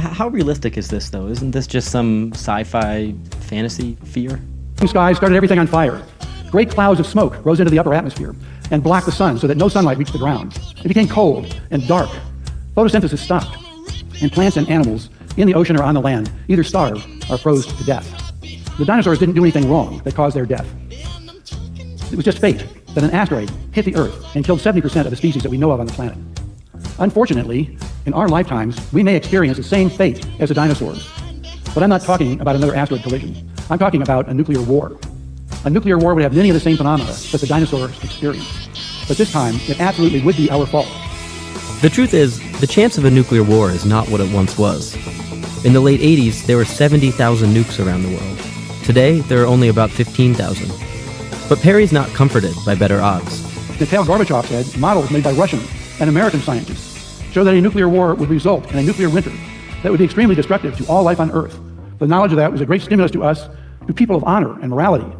How realistic is this, though? Isn't this just some sci-fi fantasy fear? The sky started everything on fire. Great clouds of smoke rose into the upper atmosphere and blocked the sun so that no sunlight reached the ground. It became cold and dark. Photosynthesis stopped, and plants and animals in the ocean or on the land either starved or froze to death. The dinosaurs didn't do anything wrong that caused their death. It was just fate that an asteroid hit the Earth and killed 70% of the species that we know of on the planet. Unfortunately, in our lifetimes, we may experience the same fate as the dinosaurs. But I'm not talking about another asteroid collision. I'm talking about a nuclear war. A nuclear war would have many of the same phenomena that the dinosaurs experienced. But this time, it absolutely would be our fault. The truth is, the chance of a nuclear war is not what it once was. In the late 80s, there were 70,000 nukes around the world. Today, there are only about 15,000. But Perry's not comforted by better odds. Mikhail Gorbachev said models made by Russian and American scientists show that a nuclear war would result in a nuclear winter that would be extremely destructive to all life on Earth. The knowledge of that was a great stimulus to us, to people of honor and morality,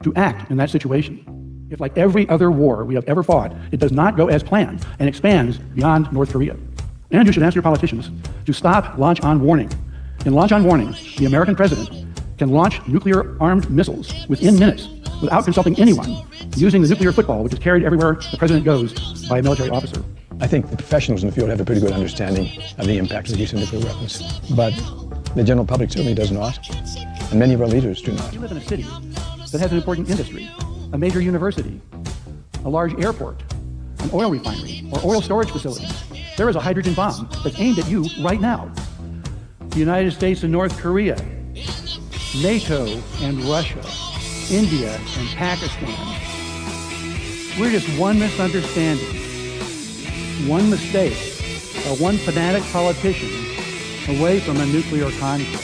to act in that situation. If, like every other war we have ever fought, it does not go as planned and expands beyond North Korea. And you should ask your politicians to stop launch on warning. In launch on warning, the American president can launch nuclear-armed missiles within minutes without consulting anyone, using the nuclear football, which is carried everywhere the president goes by a military officer. I think the professionals in the field have a pretty good understanding of the impact of the use of nuclear weapons, but the general public certainly does not, and many of our leaders do not. You live in a city that has an important industry, a major university, a large airport, an oil refinery, or oil storage facility. There is a hydrogen bomb that's aimed at you right now. The United States and North Korea, NATO and Russia, India and Pakistan. We're just one misunderstanding, one mistake, or one fanatic politician away from a nuclear conflict.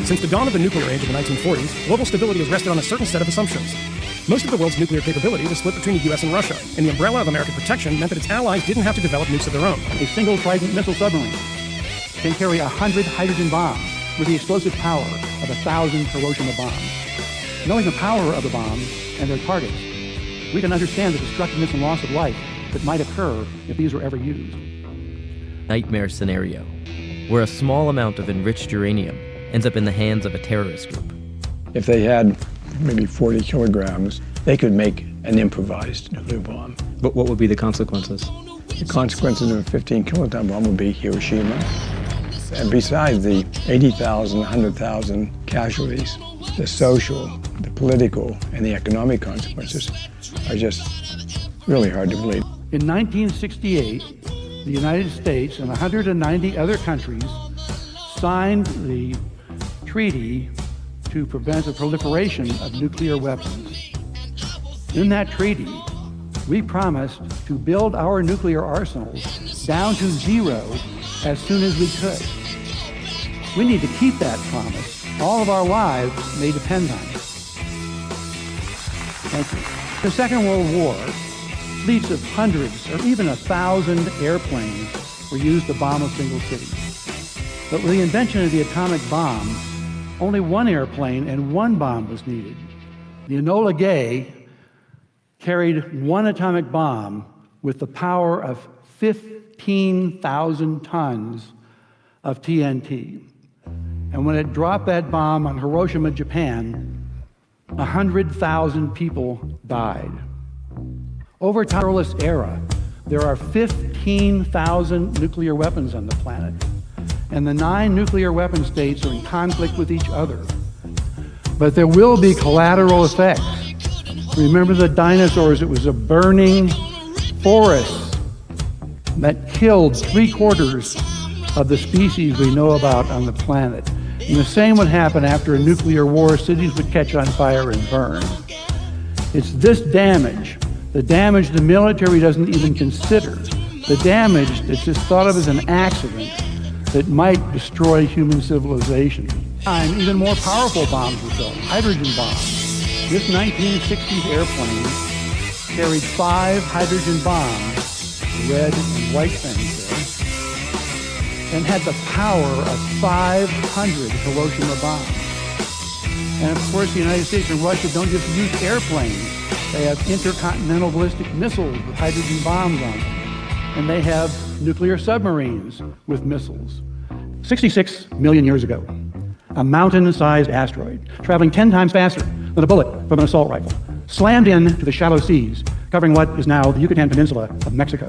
Since the dawn of the nuclear age of the 1940s, global stability has rested on a certain set of assumptions. Most of the world's nuclear capability was split between the US and Russia, and the umbrella of American protection meant that its allies didn't have to develop nukes of their own. A single Trident missile submarine can carry 100 hydrogen bombs with the explosive power of 1,000 Hiroshima bombs. Knowing the power of the bombs and their targets, we can understand the destructiveness and loss of life that might occur if these were ever used. Nightmare scenario, where a small amount of enriched uranium ends up in the hands of a terrorist group. If they had maybe 40 kilograms, they could make an improvised nuclear bomb. But what would be the consequences? The consequences of a 15-kiloton bomb would be Hiroshima. And besides the 80,000, 100,000 casualties, the social, the political, and the economic consequences are just really hard to believe. In 1968, the United States and 190 other countries signed the treaty to prevent the proliferation of nuclear weapons. In that treaty, we promised to build our nuclear arsenals down to zero as soon as we could. We need to keep that promise. All of our lives may depend on it. Thank you. In the Second World War, fleets of hundreds or even 1,000 airplanes were used to bomb a single city. But with the invention of the atomic bomb, only one airplane and one bomb was needed. The Enola Gay carried one atomic bomb with the power of 15,000 tons of TNT. And when it dropped that bomb on Hiroshima, Japan, 100,000 people died. Over the terrorist era, there are 15,000 nuclear weapons on the planet, and the 9 nuclear weapon states are in conflict with each other. But there will be collateral effects. Remember the dinosaurs, it was a burning forest that killed 3/4 of the species we know about on the planet. And the same would happen after a nuclear war. Cities would catch on fire and burn. It's this damage, the damage the military doesn't even consider, the damage that's just thought of as an accident that might destroy human civilization. And even more powerful bombs were built, hydrogen bombs. This 1960s airplane carried 5 hydrogen bombs, red and white things there, and had the power of 500 Hiroshima bombs. And of course, the United States and Russia don't just use airplanes. They have intercontinental ballistic missiles with hydrogen bombs on them. And they have nuclear submarines with missiles. 66 million years ago, a mountain-sized asteroid, traveling 10 times faster than a bullet from an assault rifle, slammed into the shallow seas, covering what is now the Yucatan Peninsula of Mexico.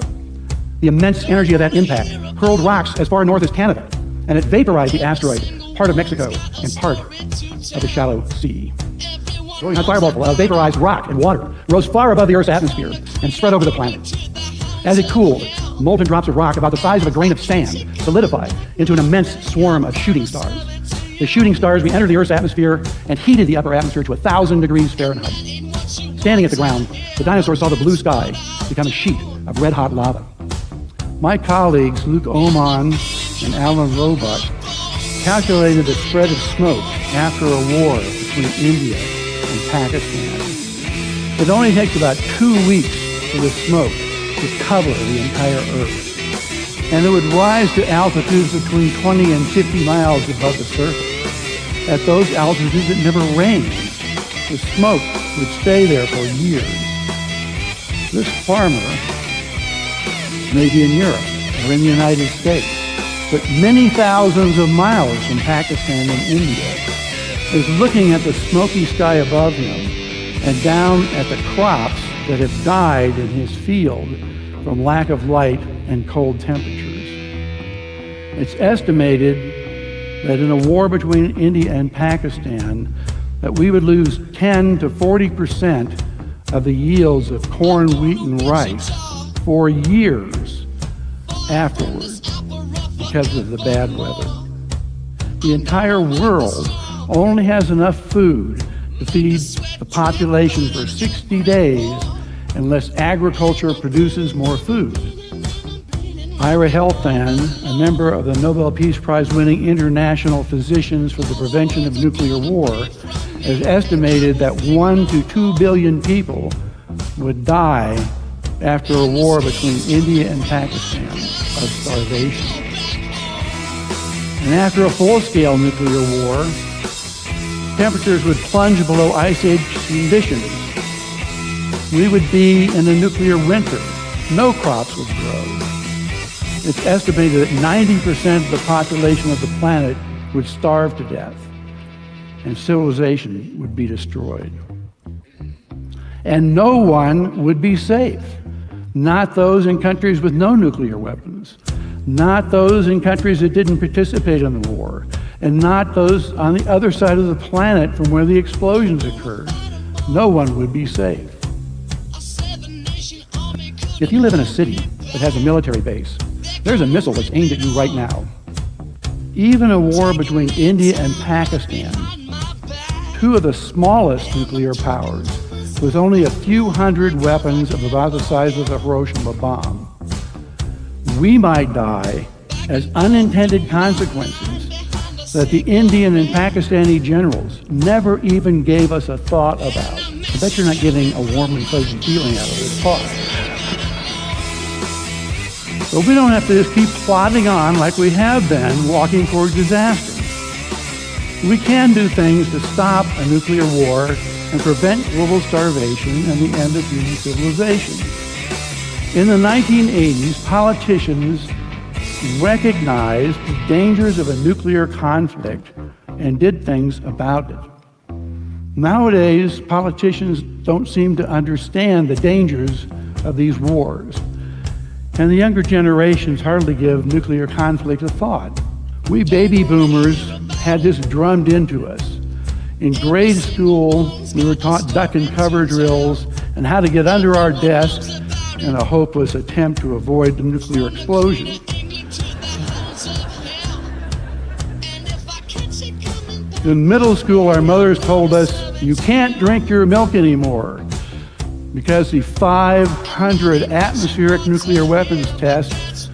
The immense energy of that impact hurled rocks as far north as Canada, and it vaporized the asteroid, part of Mexico and part of the shallow sea. Glowing hot fireball of vaporized rock and water rose far above the Earth's atmosphere and spread over the planet. As it cooled, molten drops of rock about the size of a grain of sand solidified into an immense swarm of shooting stars. The shooting stars re-entered the Earth's atmosphere and heated the upper atmosphere to 1,000 degrees Fahrenheit. Standing at the ground, the dinosaurs saw the blue sky become a sheet of red-hot lava. My colleagues, Luke Oman and Alan Roebuck, calculated the spread of smoke after a war between India and Pakistan. It only takes about 2 weeks for the smoke to cover the entire Earth. And it would rise to altitudes between 20 and 50 miles above the surface. At those altitudes, it never rained. The smoke would stay there for years. This farmer may be in Europe or in the United States, but many thousands of miles from Pakistan and India, is looking at the smoky sky above him and down at the crops that have died in his field from lack of light and cold temperatures. It's estimated that in a war between India and Pakistan, that we would lose 10 to 40% of the yields of corn, wheat, and rice for years afterwards because of the bad weather. The entire world only has enough food to feed the population for 60 days unless agriculture produces more food. Ira Helfand, a member of the Nobel Peace Prize-winning International Physicians for the Prevention of Nuclear War, has estimated that 1 to 2 billion people would die after a war between India and Pakistan of starvation. And after a full-scale nuclear war, temperatures would plunge below Ice Age conditions. We would be in a nuclear winter. No crops would grow. It's estimated that 90% of the population of the planet would starve to death, and civilization would be destroyed. And no one would be safe. Not those in countries with no nuclear weapons, not those in countries that didn't participate in the war, and not those on the other side of the planet from where the explosions occurred. No one would be safe. If you live in a city that has a military base, there's a missile that's aimed at you right now. Even a war between India and Pakistan, two of the smallest nuclear powers, with only a few hundred weapons of about the size of a Hiroshima bomb, we might die as unintended consequences that the Indian and Pakistani generals never even gave us a thought about. I bet you're not getting a warm and fuzzy feeling out of this talk. But we don't have to just keep plodding on like we have been, walking toward disaster. We can do things to stop a nuclear war and prevent global starvation and the end of human civilization. In the 1980s, politicians recognized the dangers of a nuclear conflict and did things about it. Nowadays, politicians don't seem to understand the dangers of these wars, and the younger generations hardly give nuclear conflict a thought. We baby boomers had this drummed into us. In grade school, we were taught duck and cover drills and how to get under our desks in a hopeless attempt to avoid the nuclear explosion. In middle school, our mothers told us, you can't drink your milk anymore because the 500 atmospheric nuclear weapons tests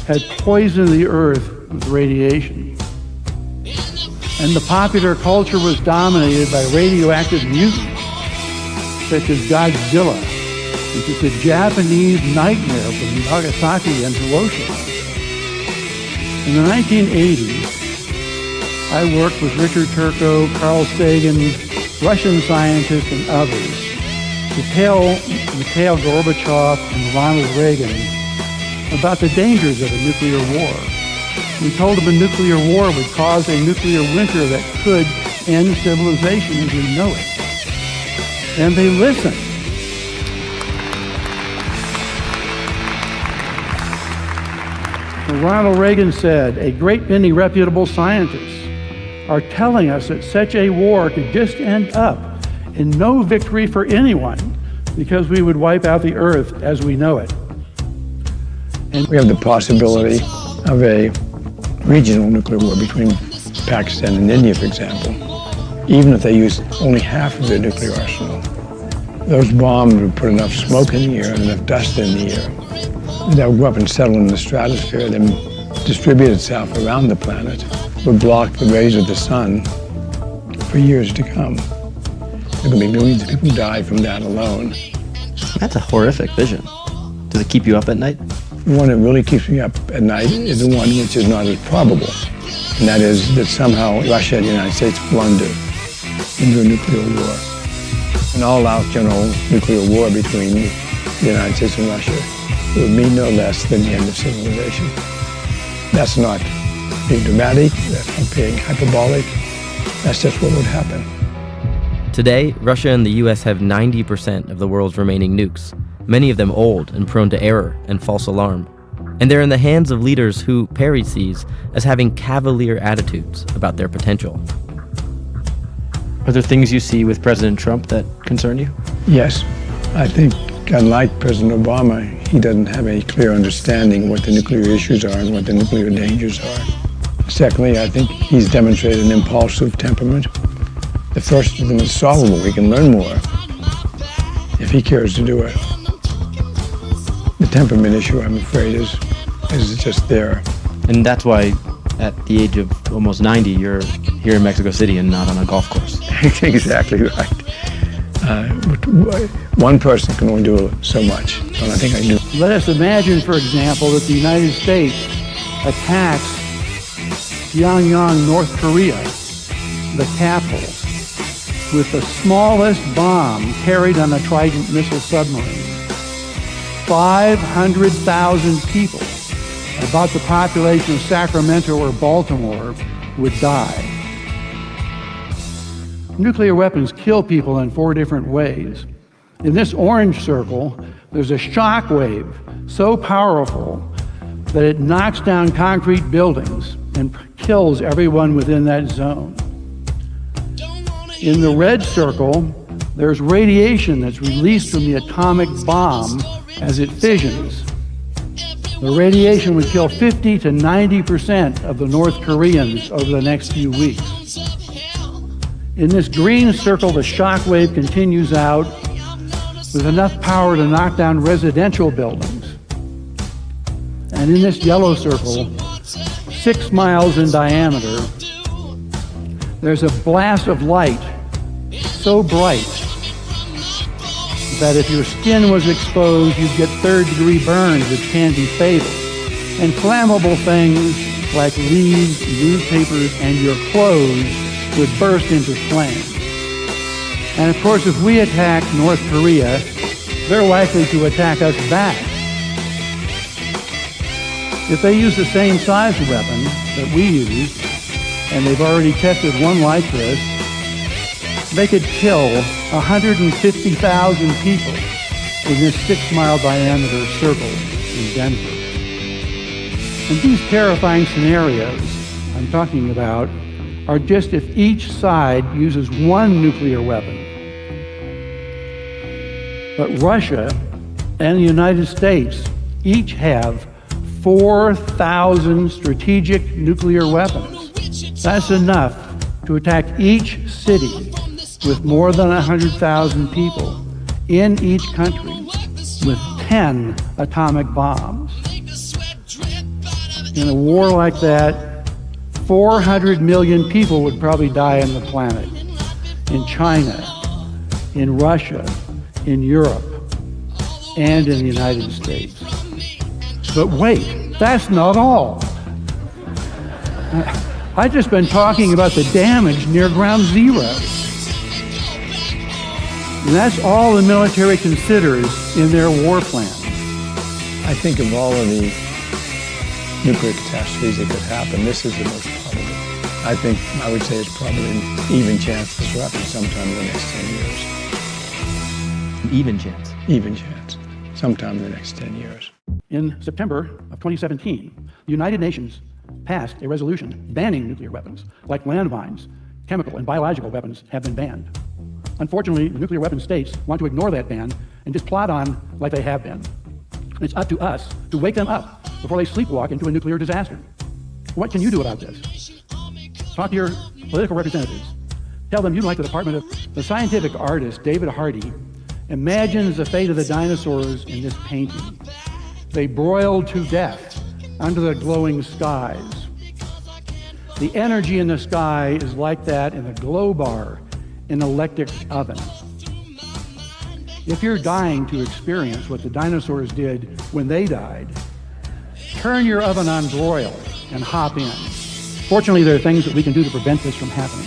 had poisoned the earth with radiation. And the popular culture was dominated by radioactive mutants, such as Godzilla, which is a Japanese nightmare from Nagasaki and Hiroshima. In the 1980s, I worked with Richard Turco, Carl Sagan, Russian scientists, and others to tell Mikhail Gorbachev and Ronald Reagan about the dangers of a nuclear war. We told them a nuclear war would cause a nuclear winter that could end civilization as we know it. And they listened. Ronald Reagan said, a great many reputable scientists are telling us that such a war could just end up in no victory for anyone because we would wipe out the earth as we know it. And we have the possibility of a regional nuclear war between Pakistan and India, for example, even if they use only half of their nuclear arsenal. Those bombs would put enough smoke in the air and enough dust in the air that would go up and settle in the stratosphere, then distribute itself around the planet, would block the rays of the sun for years to come. There could be millions of people die from that alone. That's a horrific vision. Does it keep you up at night? The one that really keeps me up at night is the one which is not as probable, and that is that somehow Russia and the United States blunder into a nuclear war. An all-out general nuclear war between the United States and Russia would mean no less than the end of civilization. That's not being dramatic, that's not being hyperbolic, that's just what would happen. Today, Russia and the US have 90% of the world's remaining nukes, many of them old and prone to error and false alarm. And they're in the hands of leaders who Perry sees as having cavalier attitudes about their potential. Are there things you see with President Trump that concern you? Yes, I think unlike President Obama, he doesn't have a clear understanding of what the nuclear issues are and what the nuclear dangers are. Secondly, I think he's demonstrated an impulsive temperament. The first of them is solvable. We can learn more if he cares to do it. The temperament issue, I'm afraid, is just there. And that's why, at the age of almost 90, you're here in Mexico City and not on a golf course. Exactly right. One person can only do so much, and I think I do. Let us imagine, for example, that the United States attacks Pyongyang, North Korea, the capital, with the smallest bomb carried on a Trident missile submarine. 500,000 people, about the population of Sacramento or Baltimore, would die. Nuclear weapons kill people in 4 different ways. In this orange circle, there's a shock wave so powerful that it knocks down concrete buildings and kills everyone within that zone. In the red circle, there's radiation that's released from the atomic bomb as it fissions. The radiation would kill 50 to 90% of the North Koreans over the next few weeks. In this green circle, the shock wave continues out with enough power to knock down residential buildings. And in this yellow circle, 6 miles in diameter, there's a blast of light so bright that if your skin was exposed, you'd get third-degree burns, which can be fatal. And flammable things like leaves, newspapers, and your clothes would burst into flames. And of course, if we attack North Korea, they're likely to attack us back. If they use the same size weapon that we use, and they've already tested one like this, they could kill 150,000 people in this 6-mile diameter circle in Denver. And these terrifying scenarios I'm talking about are just if each side uses one nuclear weapon. But Russia and the United States each have 4,000 strategic nuclear weapons. That's enough to attack each city with more than 100,000 people in each country with 10 atomic bombs. In a war like that, 400 million people would probably die on the planet. In China, in Russia, in Europe, and in the United States. But wait, that's not all. I've just been talking about the damage near ground zero. And that's all the military considers in their war plans. I think of all of the nuclear catastrophes that could happen, this is the most probable. I would say it's probably an even chance this will happen sometime in the next 10 years. An even chance. Even chance. Sometime in the next 10 years. In September of 2017, the United Nations passed a resolution banning nuclear weapons, like landmines. Chemical and biological weapons have been banned. Unfortunately, the nuclear weapon states want to ignore that ban and just plod on like they have been. And it's up to us to wake them up before they sleepwalk into a nuclear disaster. What can you do about this? Talk to your political representatives. Tell them you, like the Department of... The scientific artist David Hardy imagines the fate of the dinosaurs in this painting. They broiled to death under the glowing skies. The energy in the sky is like that in a glow bar in an electric oven. If you're dying to experience what the dinosaurs did when they died, turn your oven on broil and hop in. Fortunately, there are things that we can do to prevent this from happening.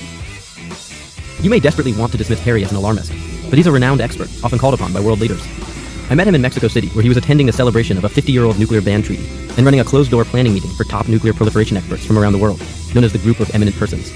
You may desperately want to dismiss Perry as an alarmist, but he's a renowned expert, often called upon by world leaders. I met him in Mexico City, where he was attending a celebration of a 50-year-old nuclear ban treaty and running a closed-door planning meeting for top nuclear proliferation experts from around the world, known as the Group of Eminent Persons.